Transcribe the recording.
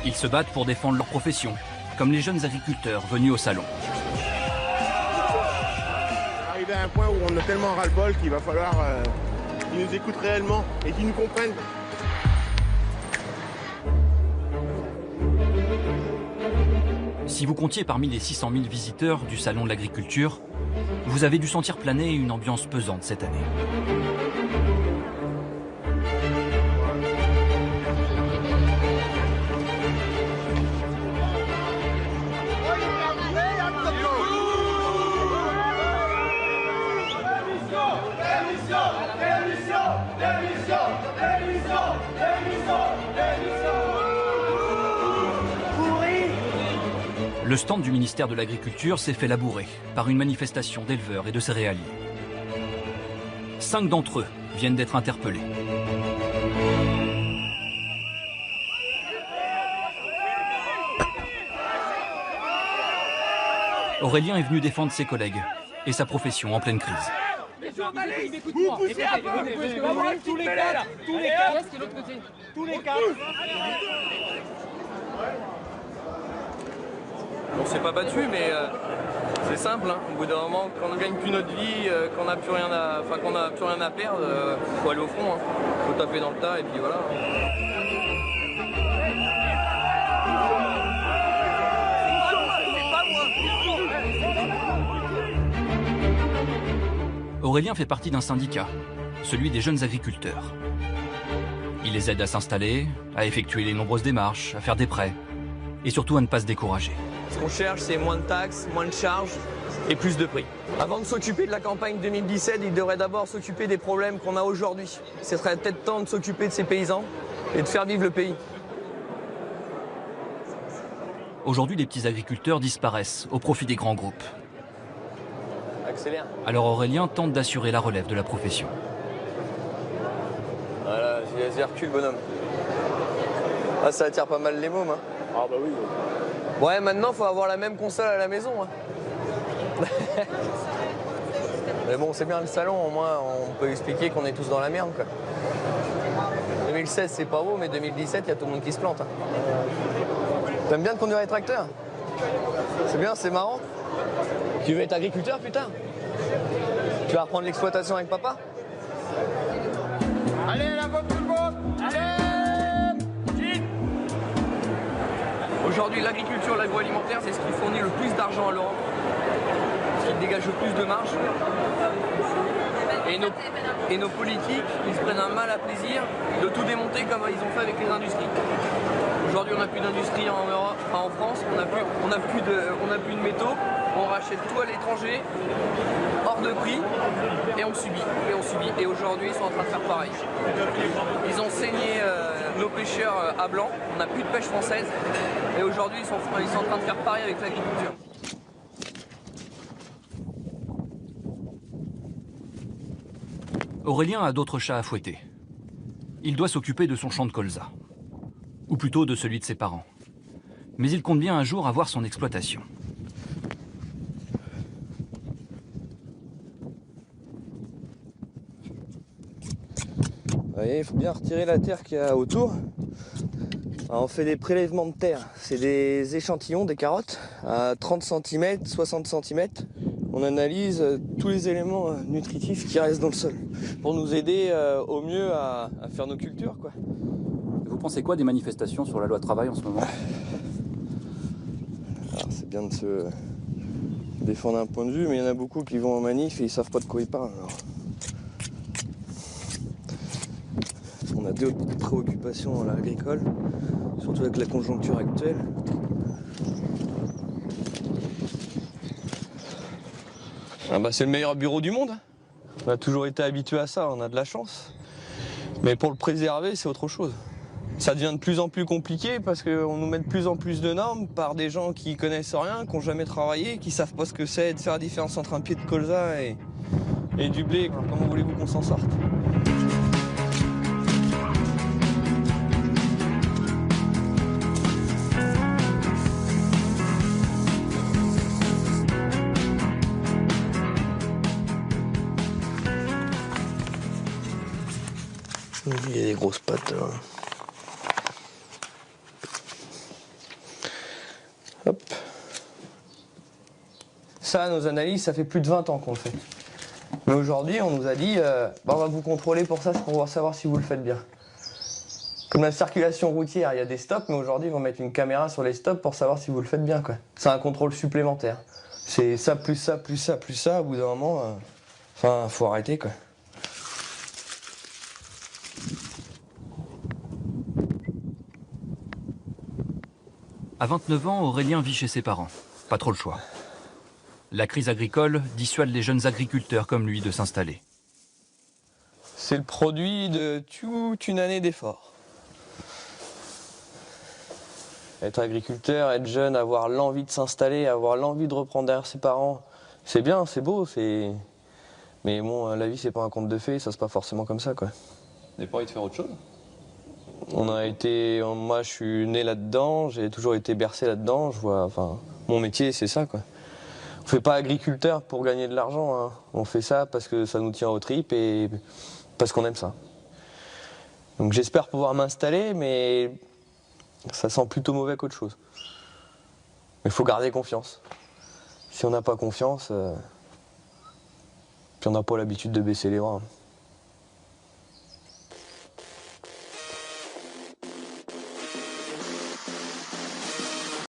Ils se battent pour défendre leur profession, comme les jeunes agriculteurs venus au salon. Arrivé à un point où on a tellement ras-le-bol qu'il va falloir qu'ils nous écoutent réellement et qu'ils nous comprennent. Si vous comptiez parmi les 600 000 visiteurs du Salon de l'Agriculture, vous avez dû sentir planer une ambiance pesante cette année. Le stand du ministère de l'Agriculture s'est fait labourer par une manifestation d'éleveurs et de céréaliers. 5 d'entre eux viennent d'être interpellés. Aurélien est venu défendre ses collègues et sa profession en pleine crise. Écoute-moi, tous les cas là, tous les cas, est-ce que l'autre côté, tous les cas. On s'est pas battu, mais c'est simple. Hein. Au bout d'un moment, quand on gagne plus notre vie, qu'on n'a plus rien à perdre, faut aller au front. Hein. Faut taper dans le tas et puis voilà. Aurélien fait partie d'un syndicat, celui des jeunes agriculteurs. Il les aide à s'installer, à effectuer les nombreuses démarches, à faire des prêts et surtout à ne pas se décourager. Ce qu'on cherche, c'est moins de taxes, moins de charges et plus de prix. Avant de s'occuper de la campagne 2017, il devrait d'abord s'occuper des problèmes qu'on a aujourd'hui. Ce serait peut-être temps de s'occuper de ces paysans et de faire vivre le pays. Aujourd'hui, les petits agriculteurs disparaissent au profit des grands groupes. Accélère. Alors Aurélien tente d'assurer la relève de la profession. Voilà, vas-y, recule, bonhomme. Ah, ça attire pas mal les mômes. Hein. Ah bah oui. Ouais, maintenant, faut avoir la même console à la maison. Hein. Mais bon, c'est bien le salon, au moins, on peut expliquer qu'on est tous dans la merde, quoi. 2016, c'est pas beau, mais 2017, il y a tout le monde qui se plante. Hein. T'aimes bien de conduire les tracteurs? C'est bien, c'est marrant. Tu veux être agriculteur, putain? Tu vas reprendre l'exploitation avec papa? Allez, la vote tout le monde! Allez! Aujourd'hui, l'agriculture, l'agroalimentaire, c'est ce qui fournit le plus d'argent à l'Europe, ce qui dégage le plus de marge. Et nos politiques, ils se prennent un mal à plaisir de tout démonter comme ils ont fait avec les industries. Aujourd'hui, on n'a plus d'industrie en Europe, en France, on n'a plus de métaux, on rachète tout à l'étranger, hors de prix, et on subit, et on subit. Et aujourd'hui, ils sont en train de faire pareil. Ils ont saigné nos pêcheurs à blanc, on n'a plus de pêche française, et aujourd'hui, ils sont en train de faire pareil avec l'agriculture. Aurélien a d'autres chats à fouetter. Il doit s'occuper de son champ de colza. Ou plutôt de celui de ses parents. Mais il compte bien un jour avoir son exploitation. Vous voyez, il faut bien retirer la terre qu'il y a autour. Alors, on fait des prélèvements de terre. C'est des échantillons, des carottes, à 30 cm, 60 cm. On analyse tous les éléments nutritifs qui restent dans le sol pour nous aider au mieux à faire nos cultures, quoi. Vous pensez quoi des manifestations sur la loi travail en ce moment? Alors, c'est bien de se défendre un point de vue, mais il y en a beaucoup qui vont en manif et ils savent pas de quoi ils parlent. Alors. On a d'autres préoccupations dans l'agricole, surtout avec la conjoncture actuelle. Ah bah, c'est le meilleur bureau du monde. On a toujours été habitué à ça, on a de la chance. Mais pour le préserver, c'est autre chose. Ça devient de plus en plus compliqué parce qu'on nous met de plus en plus de normes par des gens qui connaissent rien, qui n'ont jamais travaillé, qui savent pas ce que c'est de faire la différence entre un pied de colza et du blé. Comment voulez-vous qu'on s'en sorte? Il y a des grosses pattes. Là. Hop. Ça, nos analyses, ça fait plus de 20 ans qu'on le fait. Mais aujourd'hui, on nous a dit, on va vous contrôler pour ça, c'est pour savoir si vous le faites bien. Comme la circulation routière, il y a des stops, mais aujourd'hui, ils vont mettre une caméra sur les stops pour savoir si vous le faites bien, quoi. C'est un contrôle supplémentaire. C'est ça, plus ça, plus ça, plus ça, au bout d'un moment, faut arrêter, quoi. À 29 ans, Aurélien vit chez ses parents. Pas trop le choix. La crise agricole dissuade les jeunes agriculteurs comme lui de s'installer. C'est le produit de toute une année d'efforts. Être agriculteur, être jeune, avoir l'envie de s'installer, avoir l'envie de reprendre derrière ses parents, c'est bien, c'est beau, mais bon, la vie c'est pas un conte de fées, ça se passe pas forcément comme ça, quoi. Vous n'avez pas envie de faire autre chose? Moi je suis né là-dedans, j'ai toujours été bercé là-dedans, mon métier c'est ça, quoi. On fait pas agriculteur pour gagner de l'argent, hein. On fait ça parce que ça nous tient aux tripes et parce qu'on aime ça. Donc j'espère pouvoir m'installer, mais ça sent plutôt mauvais qu'autre chose. Mais il faut garder confiance. Si on n'a pas confiance, puis on n'a pas l'habitude de baisser les bras.